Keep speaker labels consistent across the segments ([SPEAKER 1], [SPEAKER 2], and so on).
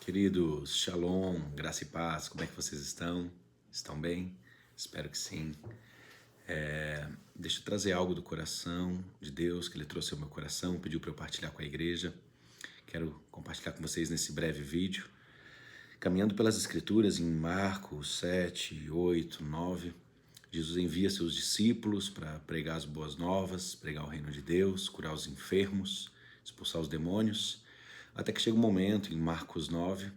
[SPEAKER 1] Queridos, Shalom, graça e paz, como é que vocês estão? Estão bem? Espero que sim. Deixa eu trazer algo do coração de Deus, que Ele trouxe ao meu coração, pediu para eu partilhar com a igreja. Quero compartilhar com vocês nesse breve vídeo. Caminhando pelas Escrituras, em Marcos 7, 8, 9, Jesus envia seus discípulos para pregar as boas novas, pregar o reino de Deus, curar os enfermos, expulsar os demônios, até que chega um momento, em Marcos 9,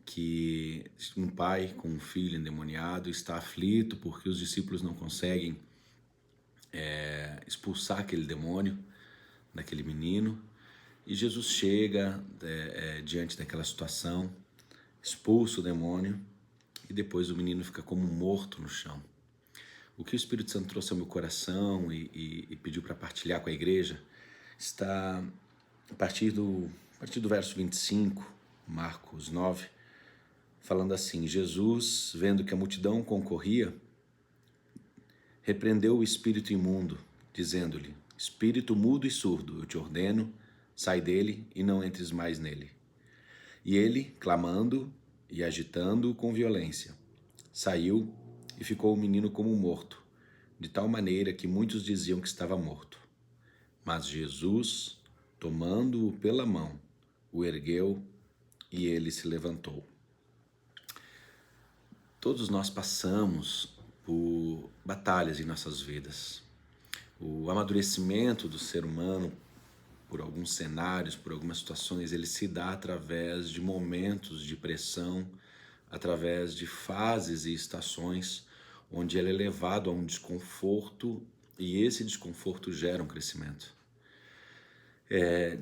[SPEAKER 1] que um pai com um filho endemoniado está aflito porque os discípulos não conseguem expulsar aquele demônio daquele menino. E Jesus chega diante daquela situação, expulsa o demônio e depois o menino fica como morto no chão. O que o Espírito Santo trouxe ao meu coração e pediu para partilhar com a igreja está a partir do verso 25, Marcos 9, falando assim: Jesus, vendo que a multidão concorria, repreendeu o espírito imundo, dizendo-lhe: Espírito mudo e surdo, eu te ordeno, sai dele e não entres mais nele. E ele, clamando e agitando-o com violência, saiu e ficou o menino como morto, de tal maneira que muitos diziam que estava morto. Mas Jesus, tomando-o pela mão, o ergueu e ele se levantou. Todos nós passamos por batalhas em nossas vidas. O amadurecimento do ser humano, por alguns cenários, por algumas situações, ele se dá através de momentos de pressão, através de fases e estações onde ele é levado a um desconforto e esse desconforto gera um crescimento.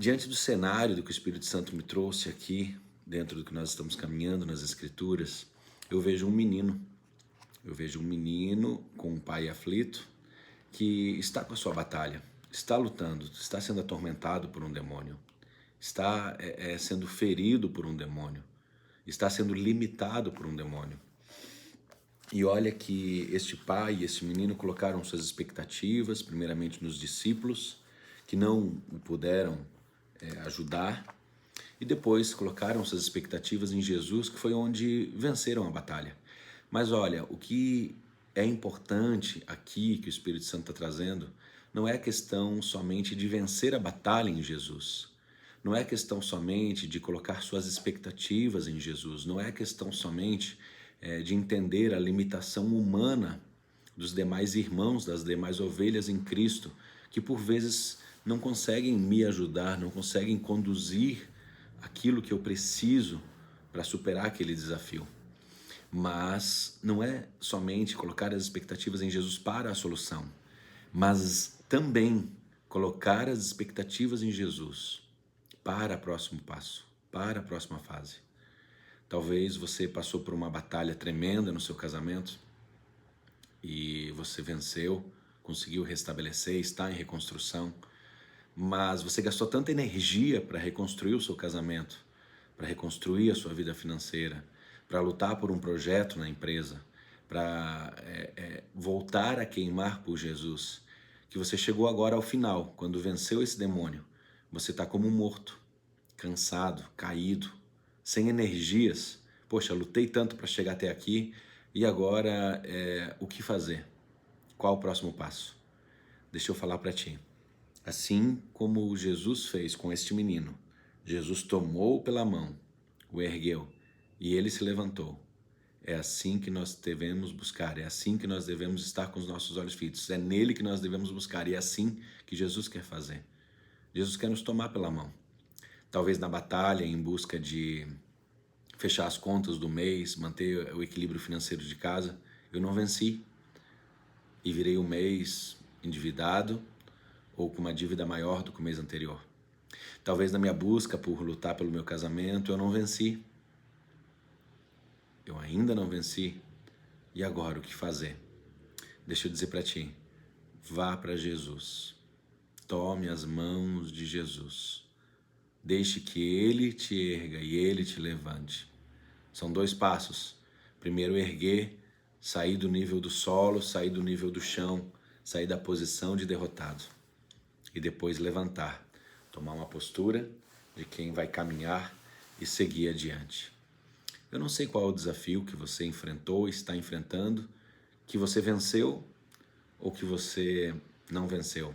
[SPEAKER 1] Diante do cenário do que o Espírito Santo me trouxe aqui, dentro do que nós estamos caminhando nas Escrituras, eu vejo um menino. Eu vejo um menino com um pai aflito que está com a sua batalha, está lutando, está sendo atormentado por um demônio, está sendo ferido por um demônio, está sendo limitado por um demônio. E olha que este pai e este menino colocaram suas expectativas, primeiramente nos discípulos, que não o puderam ajudar, e depois colocaram suas expectativas em Jesus, que foi onde venceram a batalha. Mas olha, o que é importante aqui, que o Espírito Santo está trazendo, não é questão somente de vencer a batalha em Jesus, não é questão somente de colocar suas expectativas em Jesus, não é questão somente de entender a limitação humana dos demais irmãos, das demais ovelhas em Cristo, que por vezes não conseguem me ajudar, não conseguem conduzir aquilo que eu preciso para superar aquele desafio. Mas não é somente colocar as expectativas em Jesus para a solução, mas também colocar as expectativas em Jesus para o próximo passo, para a próxima fase. Talvez você passou por uma batalha tremenda no seu casamento e você venceu, conseguiu restabelecer, está em reconstrução, mas você gastou tanta energia para reconstruir o seu casamento, para reconstruir a sua vida financeira, para lutar por um projeto na empresa, para voltar a queimar por Jesus, que você chegou agora ao final, quando venceu esse demônio, você está como morto, cansado, caído, sem energias. Poxa, lutei tanto para chegar até aqui e agora o que fazer? Qual o próximo passo? Deixa eu falar para ti. Assim como Jesus fez com este menino, Jesus tomou pela mão, o ergueu e ele se levantou. É assim que nós devemos buscar, é assim que nós devemos estar com os nossos olhos fitos, é nele que nós devemos buscar e é assim que Jesus quer fazer. Jesus quer nos tomar pela mão. Talvez na batalha em busca de fechar as contas do mês, manter o equilíbrio financeiro de casa, eu não venci e virei um mês endividado ou com uma dívida maior do que o mês anterior. Talvez na minha busca por lutar pelo meu casamento eu não venci. Eu ainda não venci. E agora o que fazer? Deixa eu dizer para ti, vá para Jesus. Tome as mãos de Jesus. Deixe que Ele te erga e Ele te levante. São 2 passos. Primeiro, erguer, sair do nível do solo, sair do nível do chão, sair da posição de derrotado. E depois levantar, tomar uma postura de quem vai caminhar e seguir adiante. Eu não sei qual é o desafio que você enfrentou, está enfrentando, que você venceu ou que você não venceu.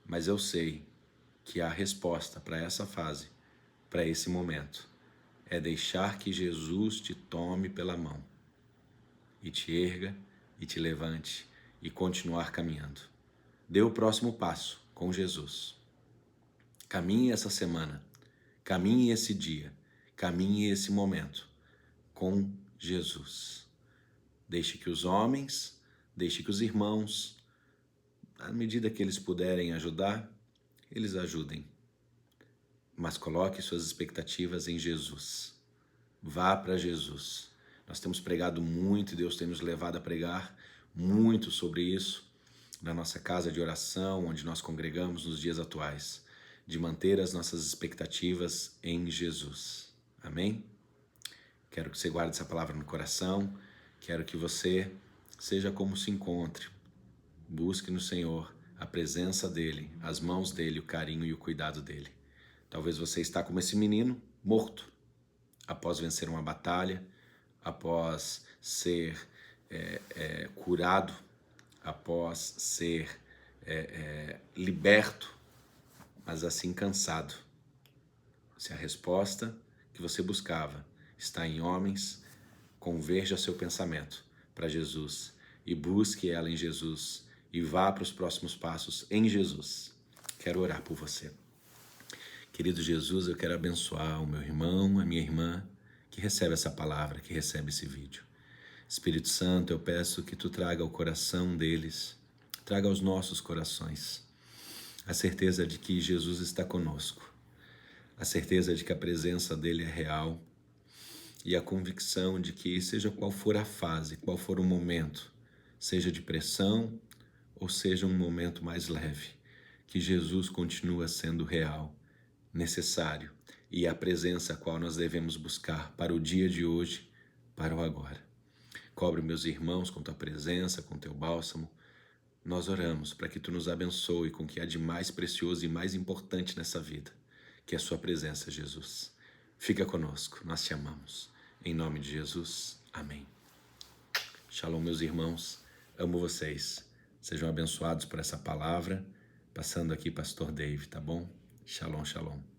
[SPEAKER 1] Mas eu sei que a resposta para essa fase, para esse momento, é deixar que Jesus te tome pela mão e te erga e te levante e continuar caminhando. Dê o próximo passo com Jesus. Caminhe essa semana, caminhe esse dia, caminhe esse momento com Jesus. Deixe que os homens, deixe que os irmãos, à medida que eles puderem ajudar, eles ajudem. Mas coloque suas expectativas em Jesus. Vá para Jesus. Nós temos pregado muito e Deus tem nos levado a pregar muito sobre isso na nossa casa de oração, onde nós congregamos nos dias atuais, de manter as nossas expectativas em Jesus. Amém? Quero que você guarde essa palavra no coração, quero que você seja como se encontre. Busque no Senhor a presença dEle, as mãos dEle, o carinho e o cuidado dEle. Talvez você está como esse menino morto, após vencer uma batalha, após ser curado, após ser liberto, mas assim cansado. Se a resposta que você buscava está em homens, converja seu pensamento para Jesus e busque ela em Jesus e vá para os próximos passos em Jesus. Quero orar por você. Querido Jesus, eu quero abençoar o meu irmão, a minha irmã, que recebe essa palavra, que recebe esse vídeo. Espírito Santo, eu peço que tu traga ao coração deles, traga aos nossos corações a certeza de que Jesus está conosco, a certeza de que a presença dele é real e a convicção de que, seja qual for a fase, qual for o momento, seja de pressão ou seja um momento mais leve, que Jesus continua sendo real, necessário e a presença a qual nós devemos buscar para o dia de hoje, para o agora. Cobre meus irmãos com tua presença, com teu bálsamo. Nós oramos para que tu nos abençoe com o que há de mais precioso e mais importante nessa vida, que é a sua presença, Jesus. Fica conosco, nós te amamos. Em nome de Jesus, amém. Shalom, meus irmãos, amo vocês. Sejam abençoados por essa palavra. Passando aqui, Pastor Dave, tá bom? Shalom, shalom.